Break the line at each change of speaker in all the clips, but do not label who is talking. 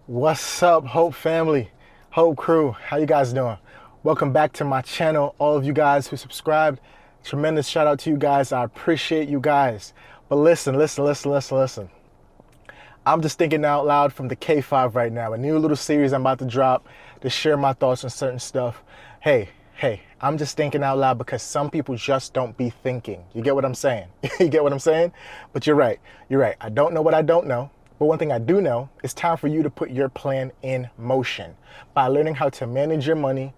What's up, Hope family, Hope crew? How you guys doing? Welcome back to my channel. All of you guys who subscribed, tremendous shout out to you guys. I appreciate you guys. But listen. I'm just thinking out loud from the K5 right now. A new little series I'm about to drop to share my thoughts on certain stuff. Hey, I'm just thinking out loud because some people just don't be thinking. You get what I'm saying? You get what I'm saying? But you're right. I don't know what I don't know. But one thing I do know, it's time for you to put your plan in motion by learning how to manage your money,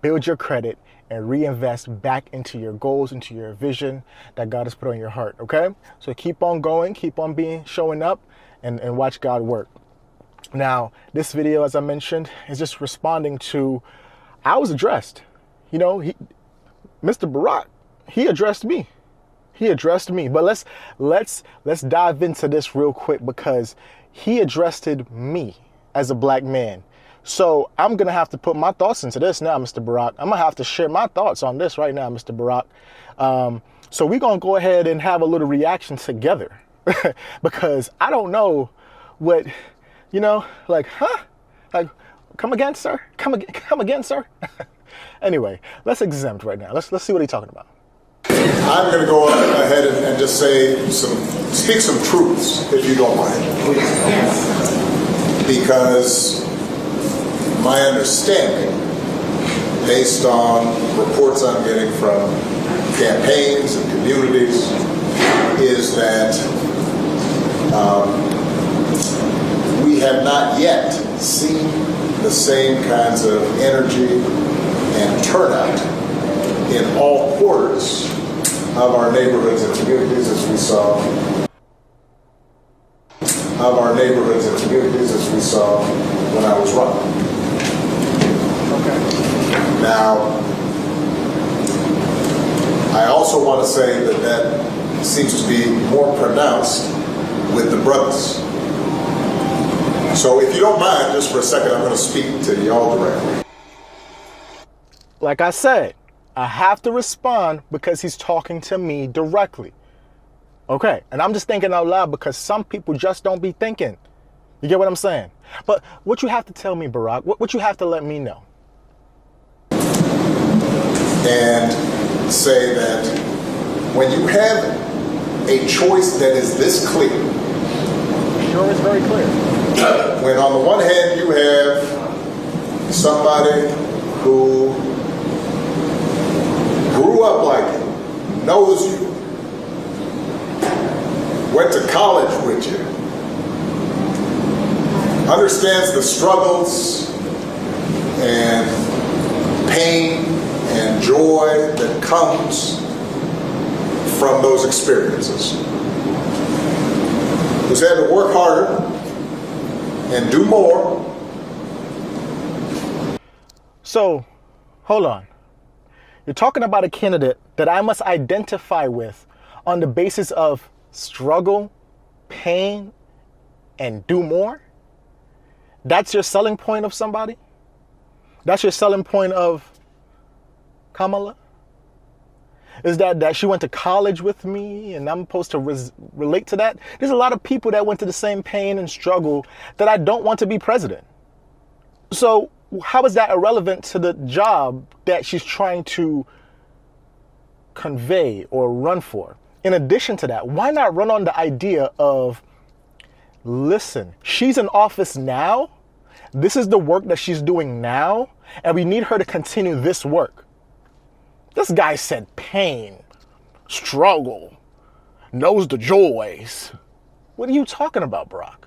build your credit, and reinvest back into your goals, into your vision that God has put on your heart, okay? So keep on going, keep on showing up, and watch God work. Now, this video, as I mentioned, is just responding to, I was addressed. You know, Mr. Barack, he addressed me. But let's dive into this real quick because he addressed me as a black man. So I'm gonna have to put my thoughts into this now, Mr. Barack. I'm gonna have to share my thoughts on this right now, Mr. Barack. So we're gonna go ahead and have a little reaction together because I don't know what, like, come again, sir? Come again, sir? Anyway, let's exempt right now. Let's see what he's talking about.
I'm going to go ahead and just speak some truths, if you don't mind. Because my understanding, based on reports I'm getting from campaigns and communities, is that we have not yet seen the same kinds of energy and turnout in all quarters of our neighborhoods and communities as we saw when I was running.
Okay.
Now, I also want to say that seems to be more pronounced with the brothers. So if you don't mind, just for a second, I'm going to speak to y'all directly.
Like I said, I have to respond because he's talking to me directly. Okay, and I'm just thinking out loud because some people just don't be thinking. You get what I'm saying? But what you have to tell me, Barack, what you have to let me know.
And say that when you have a choice that is this clear.
Sure, it's very clear.
When on the one hand you have somebody who grew up like you, knows you, went to college with you, understands the struggles and pain and joy that comes from those experiences, who's had to work harder and do more.
So, hold on. You're talking about a candidate that I must identify with on the basis of struggle, pain, and do more? That's your selling point of somebody? That's your selling point of Kamala? Is that she went to college with me and I'm supposed to relate to that? There's a lot of people that went to the same pain and struggle that I don't want to be president. So how is that irrelevant to the job that she's trying to convey or run for? In addition to that, why not run on the idea of, listen, she's in office now. This is the work that she's doing now, and we need her to continue this work. This guy said pain, struggle, knows the joys. What are you talking about, Barack?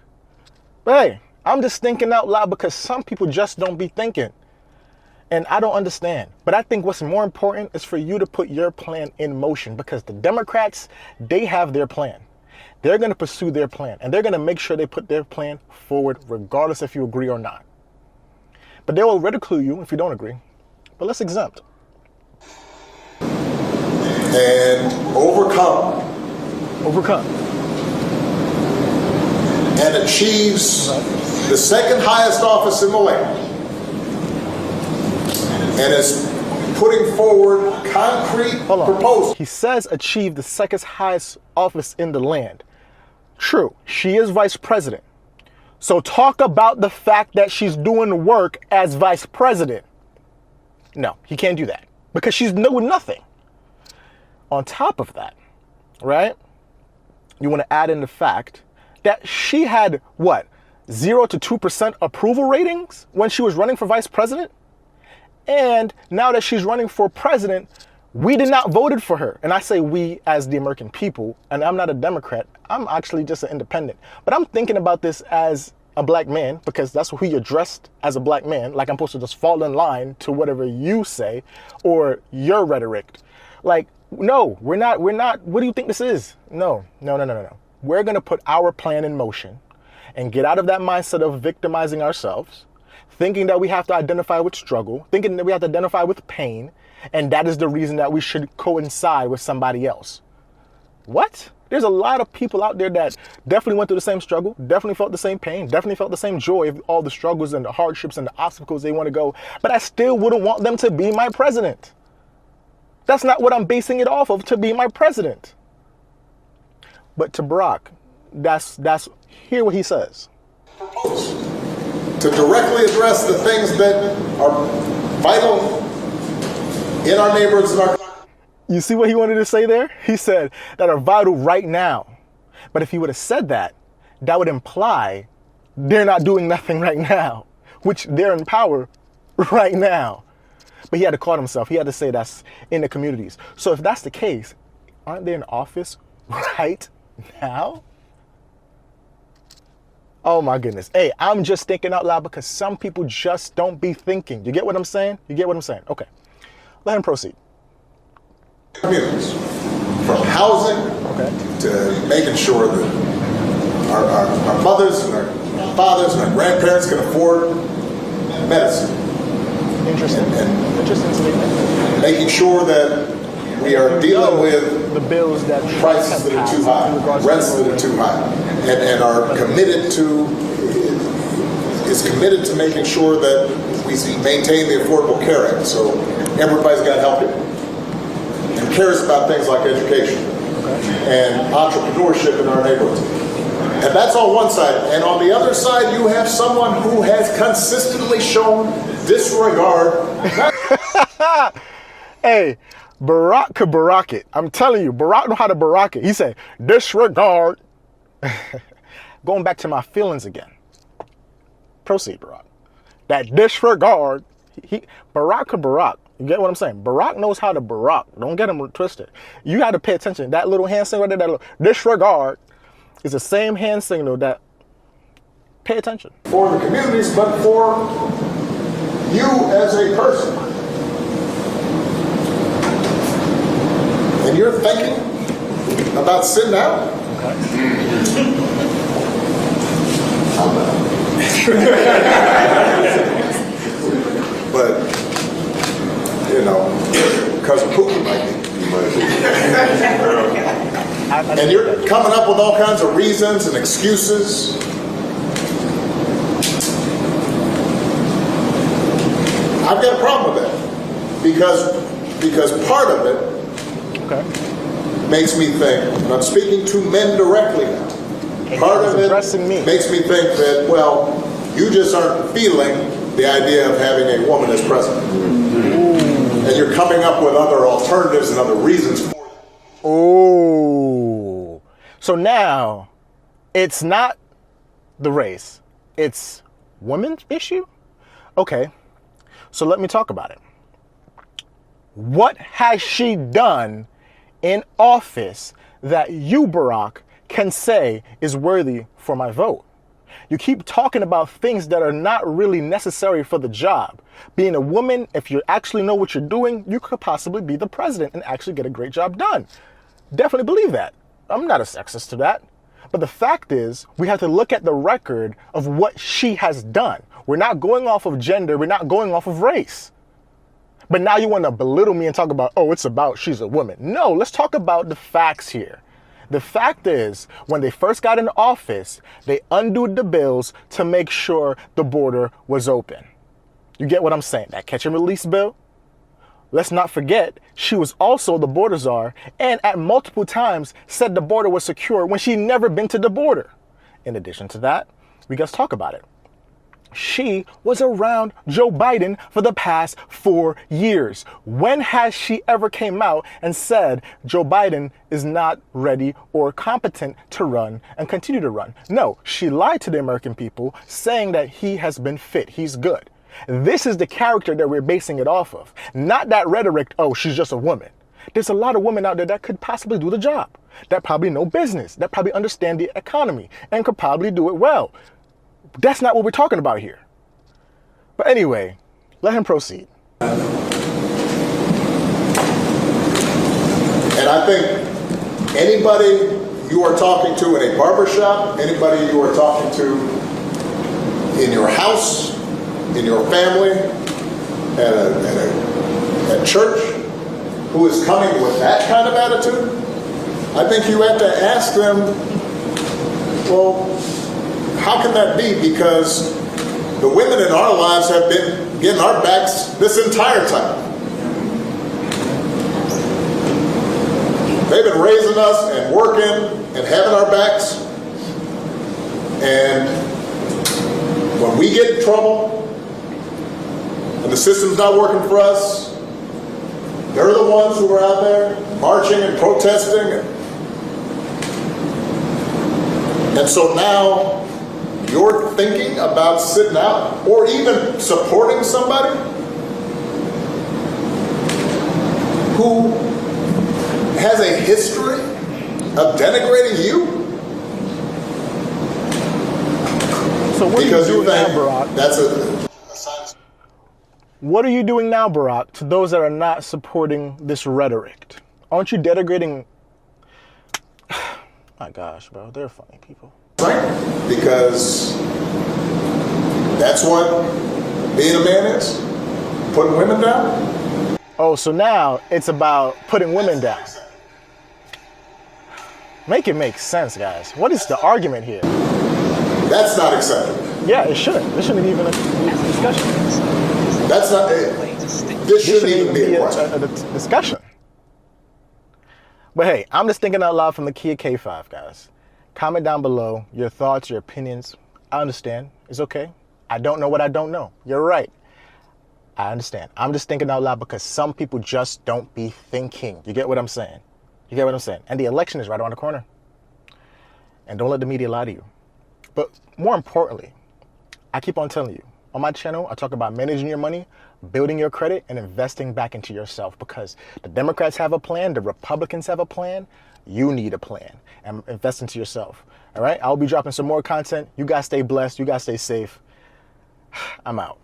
But hey, I'm just thinking out loud because some people just don't be thinking. And I don't understand. But I think what's more important is for you to put your plan in motion because the Democrats, they have their plan. They're going to pursue their plan and they're going to make sure they put their plan forward regardless if you agree or not. But they will ridicule you if you don't agree. But let's exempt.
And overcome. And achieves the second highest office in the land. And is putting forward concrete proposals.
He says achieve the second highest office in the land. True, she is vice president. So talk about the fact that she's doing work as vice president. No, he can't do that because she's doing nothing. On top of that, right? You want to add in the fact that she had what, 0 to 2% approval ratings when she was running for vice president? And now that she's running for president, we did not voted for her. And I say we as the American people, and I'm not a Democrat. I'm actually just an independent. But I'm thinking about this as a black man because that's who you're dressed as a black man. Like I'm supposed to just fall in line to whatever you say or your rhetoric. Like, no, we're not. What do you think this is? No. We're going to put our plan in motion and get out of that mindset of victimizing ourselves, thinking that we have to identify with struggle, thinking that we have to identify with pain, and that is the reason that we should coincide with somebody else. What? There's a lot of people out there that definitely went through the same struggle, definitely felt the same pain, definitely felt the same joy of all the struggles and the hardships and the obstacles they want to go, but I still wouldn't want them to be my president. That's not what I'm basing it off of, to be my president. But to Barack, that's hear what he says.
To directly address the things that are vital in our neighborhoods and our...
You see what he wanted to say there? He said that are vital right now. But if he would have said that, that would imply they're not doing nothing right now, which they're in power right now. But he had to call himself. He had to say that's in the communities. So if that's the case, aren't they in office right now? Oh my goodness. Hey, I'm just thinking out loud because some people just don't be thinking. You get what I'm saying? You get what I'm saying? Okay. Let him proceed.
Communities, from housing to making sure that our mothers and our fathers and our grandparents can afford medicine.
Interesting. Interesting statement.
Making sure that we are dealing with
the bills that
prices that are too high, rents that are too high, and are committed to making sure that we maintain the Affordable Care Act. So everybody's got help here and cares about things like education and entrepreneurship in our neighborhoods. And that's on one side. And on the other side, you have someone who has consistently shown disregard.
Hey, Barack could Barack it. I'm telling you, Barack know how to Barack it. He said, disregard. Going back to my feelings again. Proceed, Barack. That disregard. Barack could Barack. You get what I'm saying? Barack knows how to Barack. Don't get him twisted. You got to pay attention. That little hand signal right there, that little disregard, is the same hand signal that pay attention.
For the communities, but for you as a person. And you're thinking about sitting out? I'm not. But, you know, Cousin Pookie might be. And you're coming up with all kinds of reasons and excuses. I've got a problem with that because part of it makes me think, and I'm speaking to men directly now, part of it makes me think that, well, you just aren't feeling the idea of having a woman as president. And you're coming up with other alternatives and other reasons for it.
Oh. So now it's not the race, it's women's issue? Okay. So let me talk about it. What has she done in office that you, Barack, can say is worthy for my vote? You keep talking about things that are not really necessary for the job. Being a woman, if you actually know what you're doing, you could possibly be the president and actually get a great job done. Definitely believe that. I'm not a sexist to that. But the fact is, we have to look at the record of what she has done. We're not going off of gender. We're not going off of race. But now you want to belittle me and talk about, oh, it's about she's a woman. No, let's talk about the facts here. The fact is, when they first got in office, they undid the bills to make sure the border was open. You get what I'm saying? That catch and release bill? Let's not forget, she was also the border czar and at multiple times said the border was secure when she never been to the border. In addition to that, We got to talk about it. She was around Joe Biden for the past 4 years. When has she ever came out and said Joe Biden is not ready or competent to run and continue to run? No, she lied to the American people saying that he has been fit, he's good. This is the character that we're basing it off of. Not that rhetoric, oh, she's just a woman. There's a lot of women out there that could possibly do the job, that probably know business, that probably understand the economy and could probably do it well. That's not what we're talking about here. But anyway, let him proceed.
And I think anybody you are talking to in a barbershop, anybody you are talking to in your house, in your family, at church, who is coming with that kind of attitude, I think you have to ask them, well, how can that be? Because the women in our lives have been getting our backs this entire time. They've been raising us and working and having our backs. And when we get in trouble and the system's not working for us, they're the ones who are out there marching and protesting. And so now you're thinking about sitting out or even supporting somebody who has a history of denigrating you?
So what
because
are you doing now,
think
Barack?
That's a
What are you doing now, Barack, to those that are not supporting this rhetoric? Aren't you denigrating? My gosh, bro, they're funny people.
right, because that's what being a man is, putting women down.
Oh, so now it's about putting women down. Make it make sense, guys. What is the argument here?
That's not acceptable.
Yeah, it shouldn't. This shouldn't even be a discussion.
That's not. This shouldn't even be a question.
a discussion. But hey, I'm just thinking out loud from the key of K5, guys. Comment down below your thoughts, your opinions. I understand. It's okay. I don't know what I don't know. You're right. I understand. I'm just thinking out loud because some people just don't be thinking. You get what I'm saying? You get what I'm saying? And the election is right around the corner. And don't let the media lie to you. But more importantly, I keep on telling you, on my channel, I talk about managing your money, building your credit, and investing back into yourself, because the Democrats have a plan, the Republicans have a plan, you need a plan, and invest into yourself. All right? I'll be dropping some more content. You guys stay blessed. You guys stay safe. I'm out.